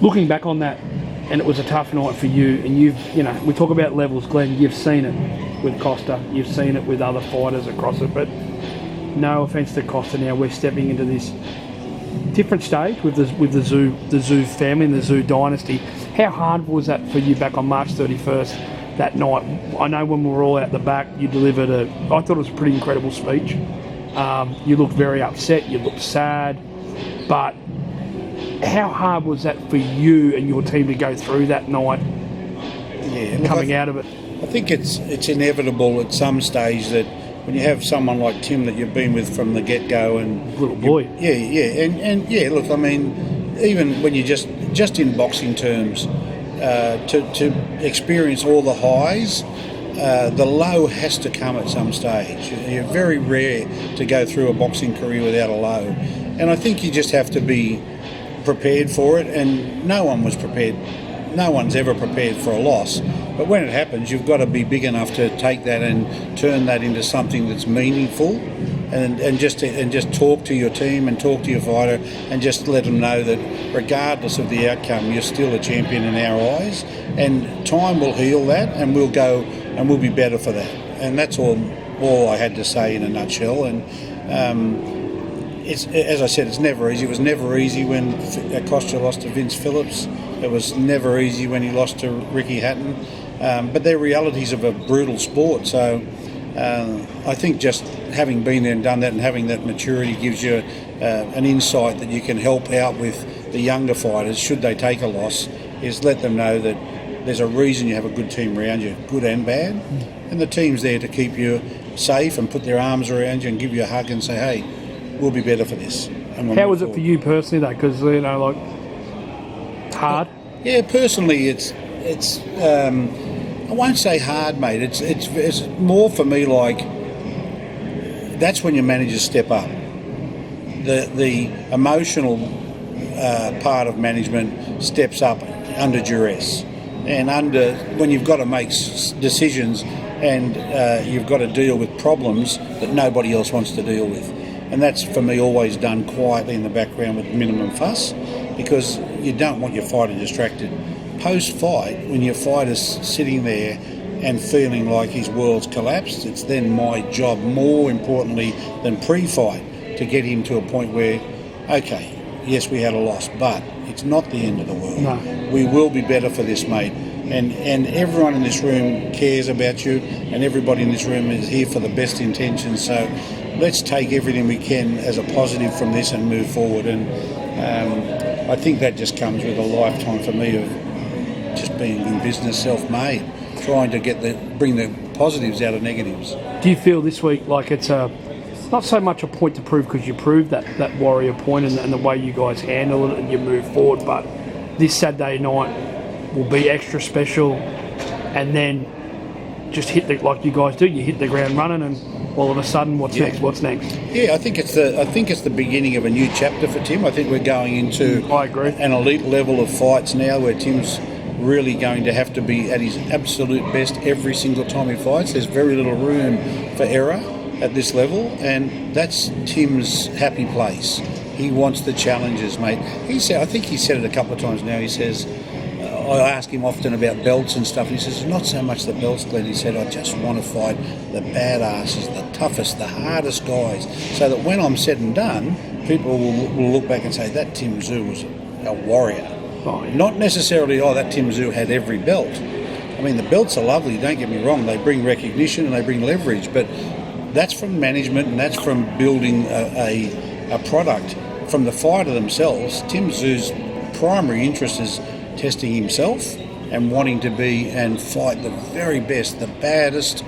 looking back on that, and it was a tough night for you, and we talk about levels, Glenn, you've seen it with Costa, you've seen it with other fighters across it, but no offence to Costa now, we're stepping into this different stage with the Tszyu family and the Tszyu dynasty. How hard was that for you back on March 31st that night? I know when we were all out the back, you delivered I thought it was a pretty incredible speech. You looked very upset, you looked sad, but how hard was that for you and your team to go through that night, coming out of it? I think it's inevitable at some stage that when you have someone like Tim that you've been with from the get-go and... Little boy. Look, I mean, even when you just in boxing terms, to experience all the highs, the low has to come at some stage. You're very rare to go through a boxing career without a low. And I think you just have to be prepared for it, and no one was prepared. No one's ever prepared for a loss. But when it happens, you've got to be big enough to take that and turn that into something that's meaningful, and just talk to your team and talk to your fighter and just let them know that regardless of the outcome, you're still a champion in our eyes, and time will heal that, and we'll go and we'll be better for that. And that's all I had to say in a nutshell. And it's, as I said, it's never easy. It was never easy when Costa lost to Vince Phillips. It was never easy when he lost to Ricky Hatton. But they're realities of a brutal sport. So I think just having been there and done that and having that maturity gives you an insight that you can help out with the younger fighters should they take a loss, is let them know that there's a reason you have a good team around you, good and bad. And the team's there to keep you safe and put their arms around you and give you a hug and say, hey, we'll be better for this. And how was it for you personally though? Because, hard? Yeah, personally it's I won't say hard, mate. It's more for me like that's when your managers step up. The emotional part of management steps up under duress and under when you've got to make decisions and you've got to deal with problems that nobody else wants to deal with. And that's for me always done quietly in the background with minimum fuss, because you don't want your fighter distracted. Post-fight, when your fighter's sitting there and feeling like his world's collapsed, it's then my job, more importantly than pre-fight, to get him to a point where, okay, yes, we had a loss, but it's not the end of the world. No. We will be better for this, mate. And everyone in this room cares about you, and everybody in this room is here for the best intentions. So let's take everything we can as a positive from this and move forward. And I think that just comes with a lifetime for me of just being in business, self-made, trying to bring the positives out of negatives. Do you feel this week like it's not so much a point to prove, because you proved that warrior point and the way you guys handle it and you move forward, but this Saturday night will be extra special, and then just like you guys do, you hit the ground running, and all of a sudden, what's next? Yeah, I think it's the beginning of a new chapter for Tim. I think we're going into I agree. An elite level of fights now, where Tim's really going to have to be at his absolute best every single time he fights. There's very little room for error at this level, and that's Tim's happy place. He wants the challenges, mate. I think he said it a couple of times now. He says, I ask him often about belts and stuff, and he says, not so much the belts, Glenn. He said, I just want to fight the badasses, the toughest, the hardest guys, so that when I'm said and done, people will look back and say, that Tim Tszyu was a warrior. Oh, yeah. Not necessarily, that Tim Tszyu had every belt. I mean, the belts are lovely, don't get me wrong. They bring recognition and they bring leverage, but that's from management and that's from building a product. From the fighter themselves, Tim Tszyu's primary interest is testing himself and wanting to be and fight the very best, the baddest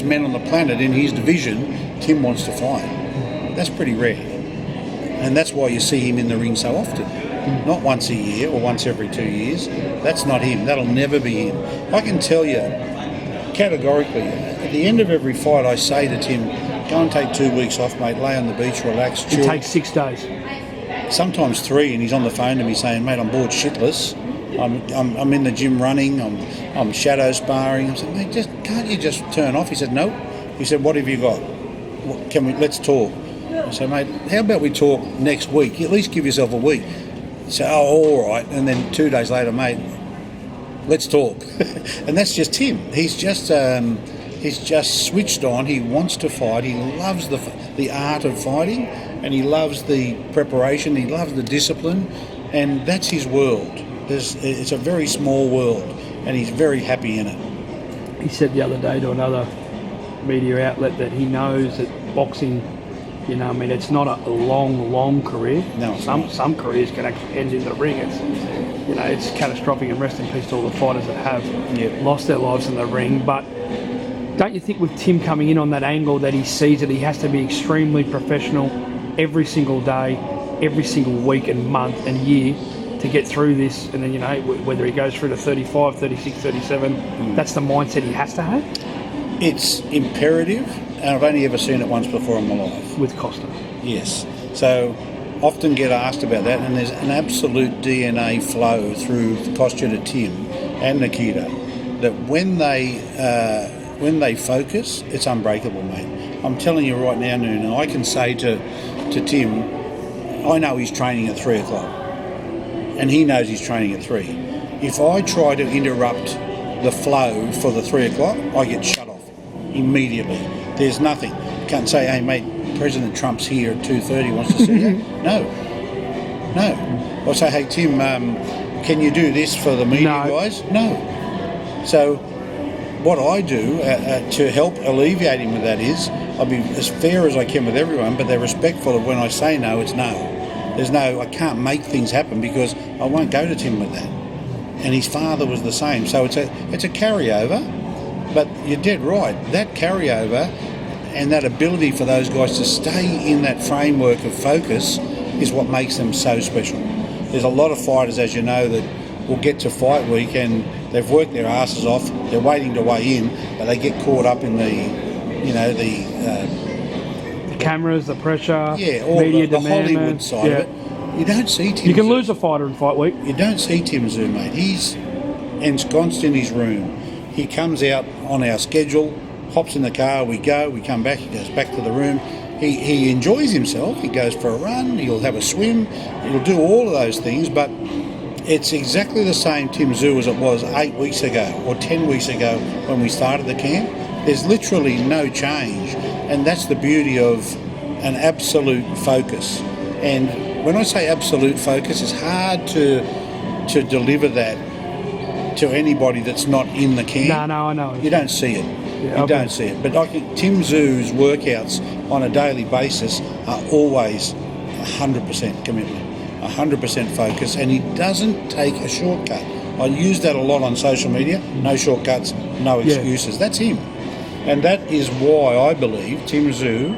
men on the planet in his division. Tim wants to fight. That's pretty rare, and that's why you see him in the ring so often. Not once a year or once every 2 years. That's not him. That'll never be him. I can tell you categorically, at the end of every fight, I say to Tim, go and take 2 weeks off, mate, lay on the beach, relax, chill. It takes 6 days. Sometimes 3, and he's on the phone to me saying, mate, I'm bored shitless. I'm in the gym running, I'm shadow sparring. I'm saying, mate, can't you just turn off? He said, no. He said, what have you got? Let's talk. I said, mate, how about we talk next week? At least give yourself a week. say, oh, all right, and then 2 days later, mate, let's talk. And that's just him. He's just switched on. He wants to fight. He loves the art of fighting, and he loves the preparation. He loves the discipline, and that's his world. It's a very small world, and he's very happy in it. He said the other day to another media outlet that he knows that boxing, you know, I mean, it's not a long career. No, some careers can actually end in the ring. It's catastrophic, and rest in peace to all the fighters that have lost their lives in the ring. But don't you think with Tim coming in on that angle that he sees that he has to be extremely professional every single day, every single week and month and year to get through this, and then, you know, whether he goes through to 35, 36, 37, that's the mindset he has to have? It's imperative, and I've only ever seen it once before in my life. With Costa. Yes. So often get asked about that, and there's an absolute DNA flow through Costa to Tim and Nikita that when they focus, it's unbreakable, mate. I'm telling you right now, Noon, and I can say to Tim, I know he's training at 3 o'clock, and he knows he's training at 3. If I try to interrupt the flow for the 3 o'clock, I get shut off immediately. There's nothing. You can't say, hey, mate, President Trump's here at 2:30, wants to see you. No. I'll say, hey, Tim, can you do this for the media guys? No. So what I do to help alleviate him with that is I'll be as fair as I can with everyone, but they're respectful of when I say no, it's no. I can't make things happen because I won't go to Tim with that. And his father was the same. So it's a carryover, but you're dead right. That carryover and that ability for those guys to stay in that framework of focus is what makes them so special. There's a lot of fighters, as you know, that will get to fight week and they've worked their asses off, they're waiting to weigh in, but they get caught up in the cameras, the pressure, all media the demand, Hollywood side of it. You don't see Tim. You can lose a fighter in fight week. You don't see Tim Tszyu, mate. He's ensconced in his room. He comes out on our schedule, hops in the car, we come back, he goes back to the room. He enjoys himself. He goes for a run, he'll have a swim, he'll do all of those things, but it's exactly the same Tim Tszyu as it was 8 weeks ago or 10 weeks ago when we started the camp. There's literally no change, and that's the beauty of an absolute focus. And when I say absolute focus, it's hard to deliver that to anybody that's not in the camp. No, I know. You don't see it. You don't see it. But I think Tim Tszyu's workouts on a daily basis are always 100% commitment, 100% focus, and he doesn't take a shortcut. I use that a lot on social media. No shortcuts, no excuses. That's him. And that is why I believe Tim Tszyu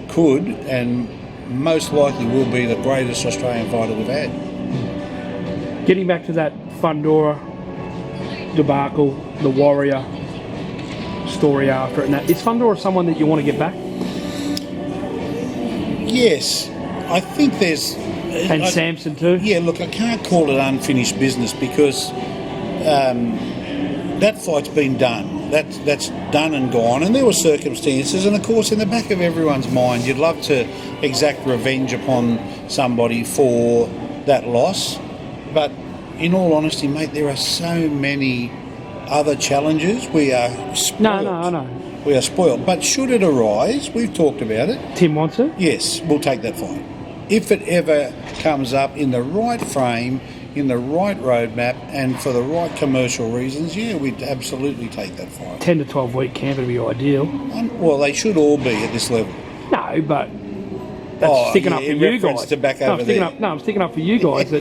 could and most likely will be the greatest Australian fighter we've had. Getting back to that Fundora debacle, the Warrior story after it, and that, is Fundora someone that you want to get back? Yes, I think there's... And Samson too? Yeah, look, I can't call it unfinished business because that fight's been done. That's done and gone, and there were circumstances, and of course in the back of everyone's mind you'd love to exact revenge upon somebody for that loss, but in all honesty, mate, there are so many other challenges. We are spoiled. No, I know. We are spoiled, but should it arise, we've talked about it. Tim wants it? Yes, we'll take that fight. If it ever comes up in the right frame, in the right roadmap, and for the right commercial reasons, we'd absolutely take that fight. 10 to 12 week camp would be ideal. Well, they should all be at this level. No, but that's sticking up for you guys. To back over there. I'm sticking up for you guys.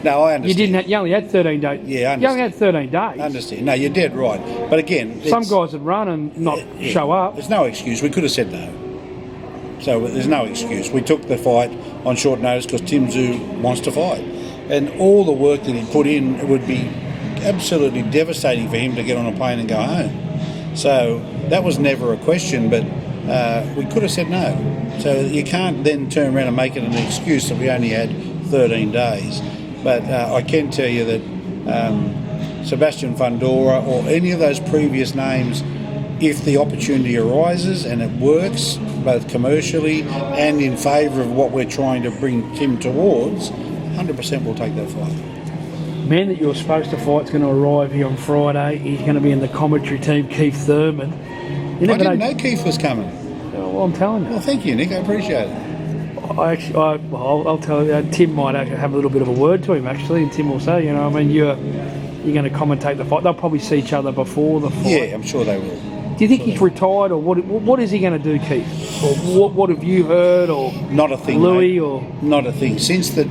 No, I understand. You only had 13 days. Yeah, I understand. You only had 13 days. I understand. No, you're dead right. But again... Some guys would run and not show up. There's no excuse. We could have said no. So there's no excuse. We took the fight on short notice because Tim Tszyu wants to fight. And all the work that he put in, it would be absolutely devastating for him to get on a plane and go home. So that was never a question, but we could have said no. So you can't then turn around and make it an excuse that we only had 13 days. But I can tell you that Sebastian Fundora or any of those previous names, if the opportunity arises and it works, both commercially and in favour of what we're trying to bring Tim towards, 100% will take that fight. Man that you were supposed to fight's going to arrive here on Friday. He's going to be in the commentary team, Keith Thurman. I didn't know Keith was coming. Well, I'm telling you. Well, thank you, Nick. I appreciate it. I'll tell you, Tim might actually have a little bit of a word to him, actually, and Tim will say, you know, I mean, you're going to commentate the fight. They'll probably see each other before the fight. Yeah, I'm sure they will. Do you think he's retired, or what is he going to do, Keith? Or what have you heard, or not a thing, Louis, mate. or not a thing since the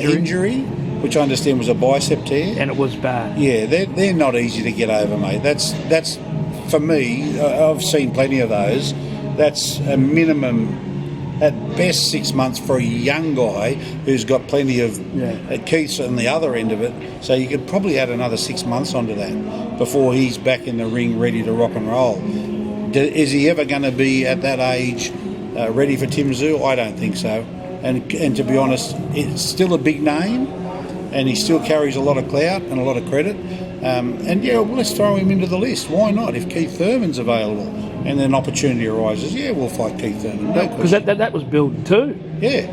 injury, which I understand was a bicep tear, and it was bad. Yeah, they're not easy to get over, mate. That's for me. I've seen plenty of those. That's a minimum, at best, 6 months for a young guy who's got plenty of. Keith's on the other end of it, so you could probably add another 6 months onto that before he's back in the ring, ready to rock and roll. Is he ever going to be at that age ready for Tim Tszyu? I don't think so. And to be honest, it's still a big name, and he still carries a lot of clout and a lot of credit. And yeah, well, let's throw him into the list. Why not? If Keith Thurman's available and an opportunity arises, yeah, we'll fight Keith Thurman. Because that was building too. Yeah.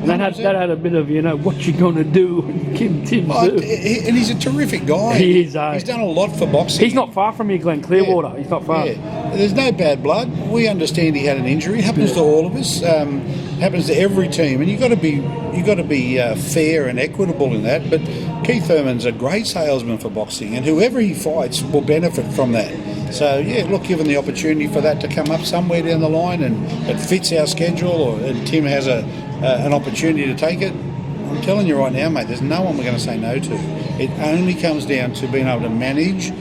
And that had a bit of, you know, what you going to do and Tim Tszyu. And he's a terrific guy. He is, He's done a lot for boxing. He's not far from you, Glenn. Clearwater. Yeah. He's not far. Yeah. There's no bad blood. We understand he had an injury. It happens to all of us. Happens to every team. And you've got to be fair and equitable in that. But Keith Thurman's a great salesman for boxing, and whoever he fights will benefit from that. So, yeah, look, given the opportunity for that to come up somewhere down the line and it fits our schedule, and Tim has an opportunity to take it, I'm telling you right now, mate, there's no one we're going to say no to. It only comes down to being able to manage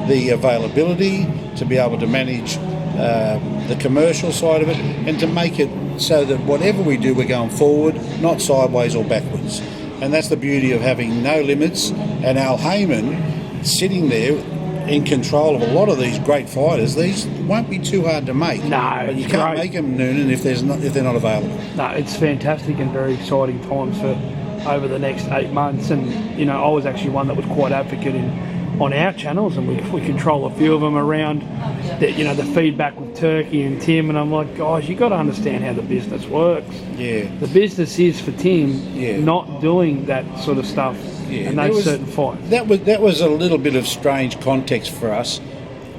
the availability, to be able to manage the commercial side of it, and to make it so that whatever we do, we're going forward, not sideways or backwards. And that's the beauty of having no limits, and Al Heyman sitting there in control of a lot of these great fighters. These won't be too hard to make. No, but you can't make them, Noonan, if they're not available. No, it's fantastic and very exciting times for over the next 8 months. And you know, I was actually one that was quite advocate on our channels, and we control a few of them around the feedback with Turkey and Tim. And I'm like, guys, you got to understand how the business works. Yeah, the business is for Tim, not doing that sort of stuff. Yeah, and those certain fights. That was a little bit of strange context for us.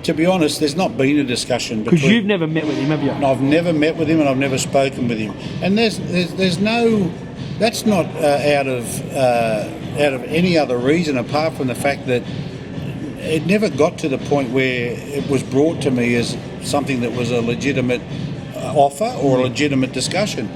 To be honest, there's not been a discussion because you've never met with him, have you? No, I've never met with him, and I've never spoken with him. And there's no. That's not out of any other reason apart from the fact that it never got to the point where it was brought to me as something that was a legitimate offer or a legitimate discussion.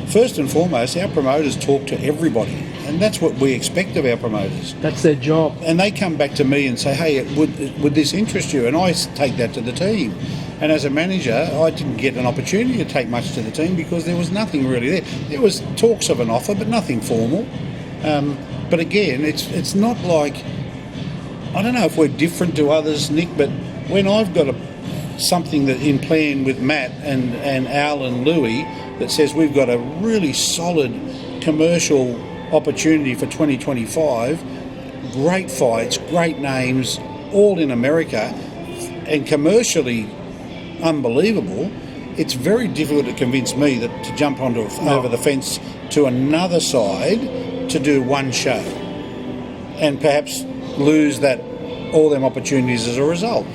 First and foremost, our promoters talk to everybody, and that's what we expect of our promoters. That's their job. And they come back to me and say, hey, would this interest you? And I take that to the team. And as a manager, I didn't get an opportunity to take much to the team because there was nothing really there. There was talks of an offer, but nothing formal. But again, it's not like, I don't know if we're different to others, Nick, but when I've got something that in plan with Matt and Al and Louis that says we've got a really solid commercial opportunity for 2025, great fights, great names, all in America, and commercially unbelievable, it's very difficult to convince me that to jump over the fence to another side to do one show and perhaps lose all them opportunities as a result.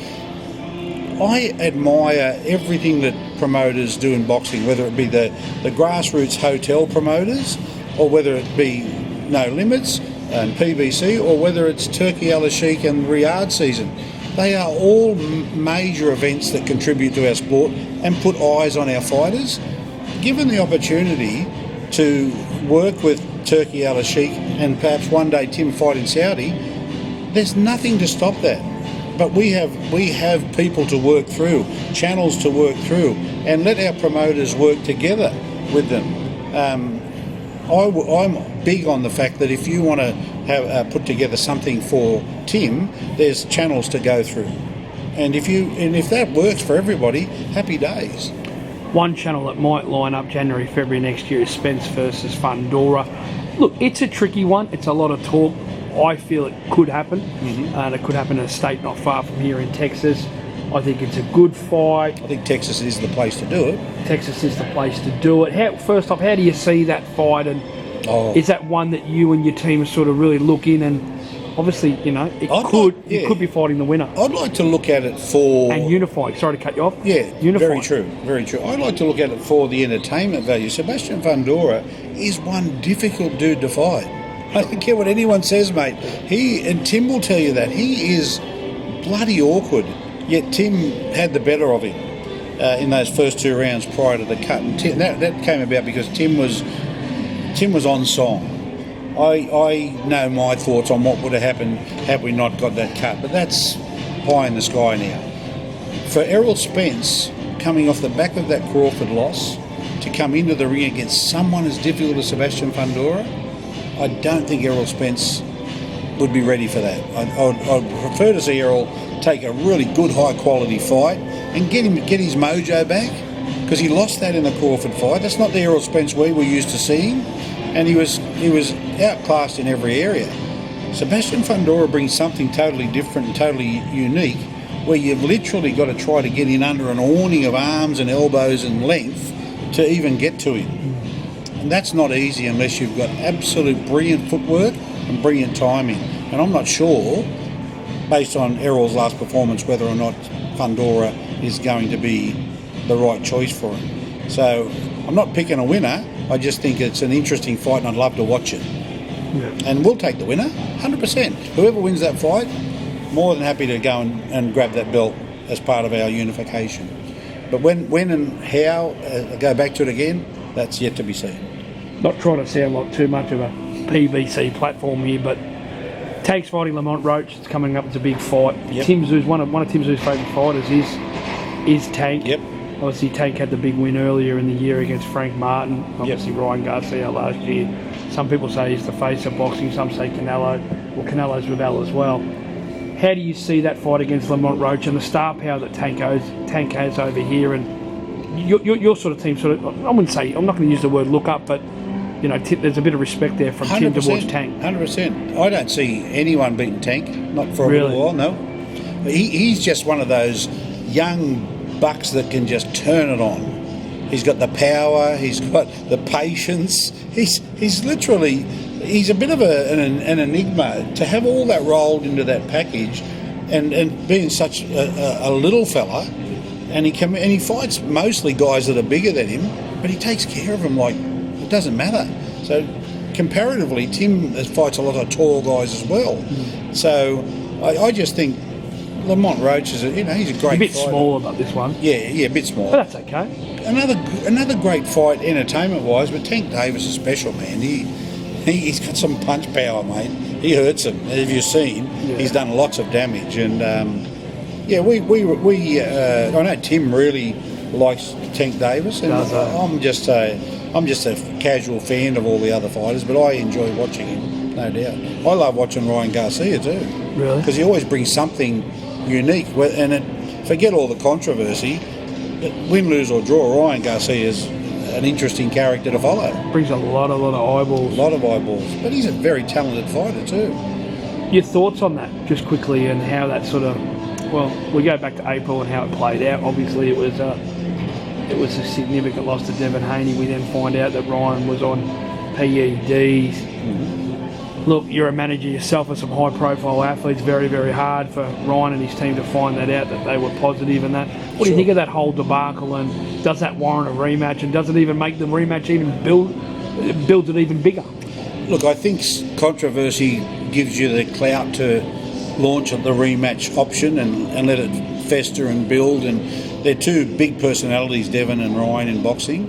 I admire everything that promoters do in boxing, whether it be the grassroots hotel promoters or whether it be No Limits and PBC or whether it's Turkey Al Sheikh and Riyadh season. They are all major events that contribute to our sport and put eyes on our fighters. Given the opportunity to work with Turkey Al Sheikh and perhaps one day Tim fight in Saudi, there's nothing to stop that. But we have people to work through, channels to work through, and let our promoters work together with them. I'm big on the fact that if you want to have put together something for Tim, there's channels to go through, and if that works for everybody, happy days. One channel that might line up January, February next year is Spence versus Fundora. Look, it's a tricky one. It's a lot of talk. I feel it could happen. And it could happen in a state not far from here in Texas. I think it's a good fight. I think Texas is the place to do it. Texas is the place to do it. First off, how do you see that fight? And Oh. Is that one that you and your team sort of really look in and obviously, you could be fighting the winner I'd like to look at it for... and unifying. Sorry to cut you off. Yeah, unifying. very true, very true. I'd like to look at it for the entertainment value. Sebastian Fundora is one difficult dude to fight. I don't care what anyone says, mate. And Tim will tell you that. He is bloody awkward, yet Tim had the better of him in those first 2 rounds prior to the cut. And that came about because Tim was on song. I know my thoughts on what would have happened had we not got that cut, but that's pie in the sky now. For Errol Spence, coming off the back of that Crawford loss, to come into the ring against someone as difficult as Sebastian Fundora, I don't think Errol Spence would be ready for that. I'd prefer to see Errol take a really good, high-quality fight and get his mojo back, because he lost that in the Crawford fight. That's not the Errol Spence we were used to seeing. And he was outclassed in every area. Sebastian Fundora brings something totally different and totally unique, where you've literally got to try to get in under an awning of arms and elbows and length to even get to him. And that's not easy unless you've got absolute brilliant footwork and brilliant timing. And I'm not sure, based on Errol's last performance, whether or not Fundora is going to be the right choice for him. So I'm not picking a winner. I just think it's an interesting fight and I'd love to watch it. Yeah. And we'll take the winner, 100%. Whoever wins that fight, more than happy to go and grab that belt as part of our unification. But when and how, go back to it again, that's yet to be seen. Not trying to sound like too much of a PBC platform here, but Tank's fighting Lamont Roach. It's coming up. It's a big fight. Yep. Tim Tszyu, one of Tim Tszyu's favourite fighters is Tank. Yep. Obviously, Tank had the big win earlier in the year against Frank Martin. Obviously, Ryan Garcia last year. Some people say he's the face of boxing. Some say Canelo. Well, Canelo's rebel as well. How do you see that fight against Lamont Roach and the star power that Tank has over here? And your sort of team, I wouldn't say, I'm not going to use the word look up, but there's a bit of respect there from Tim towards Tank. 100%. I don't see anyone beating Tank, not for a little while, no. He's just one of those young bucks that can just turn it on. He's got the power, he's got the patience. He's a bit of an enigma to have all that rolled into that package, and being such a little fella, and he fights mostly guys that are bigger than him, but he takes care of them like it doesn't matter. So comparatively, Tim fights a lot of tall guys as well. So I just think Lamont Roach is he's a great a bit fighter. smaller about this one. Yeah, a bit smaller. But that's okay. Another great fight entertainment-wise, but Tank Davis is special, man. He's got some punch power, mate. He hurts him. As you've seen, he's done lots of damage. And I know Tim really likes Tank Davis, and I'm just a casual fan of all the other fighters, but I enjoy watching him, no doubt. I love watching Ryan Garcia too. Really? Because he always brings something unique, and forget all the controversy, win, lose or draw, Ryan Garcia is an interesting character to follow. Brings a lot of eyeballs. A lot of eyeballs, but he's a very talented fighter too. Your thoughts on that, just quickly, and how that sort of, we go back to April and how it played out. Obviously, it was a significant loss to Devin Haney. We then find out that Ryan was on PEDs. Mm-hmm. Look, you're a manager yourself of some high-profile athletes. Very, very hard for Ryan and his team to find that out, that they were positive in that. What do you think of that whole debacle, and does that warrant a rematch, and does it even make the rematch even builds it even bigger? Look, I think controversy gives you the clout to launch the rematch option and let it fester and build. And they're two big personalities, Devin and Ryan, in boxing.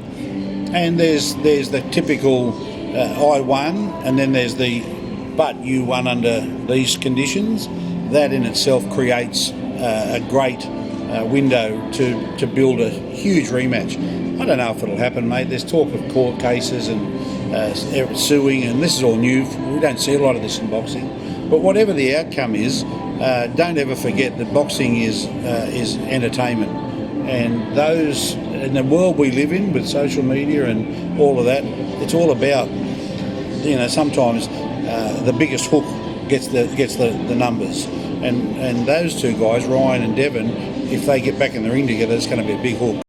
And there's the typical I won, and then there's the but you won under these conditions. That in itself creates a great window to build a huge rematch. I don't know if it'll happen, mate. There's talk of court cases and suing, and this is all new. We don't see a lot of this in boxing. But whatever the outcome is, don't ever forget that boxing is entertainment. And those, in the world we live in with social media and all of that, it's all about, sometimes the biggest hook gets the numbers. And those two guys, Ryan and Devin, if they get back in the ring together, it's going to be a big hook.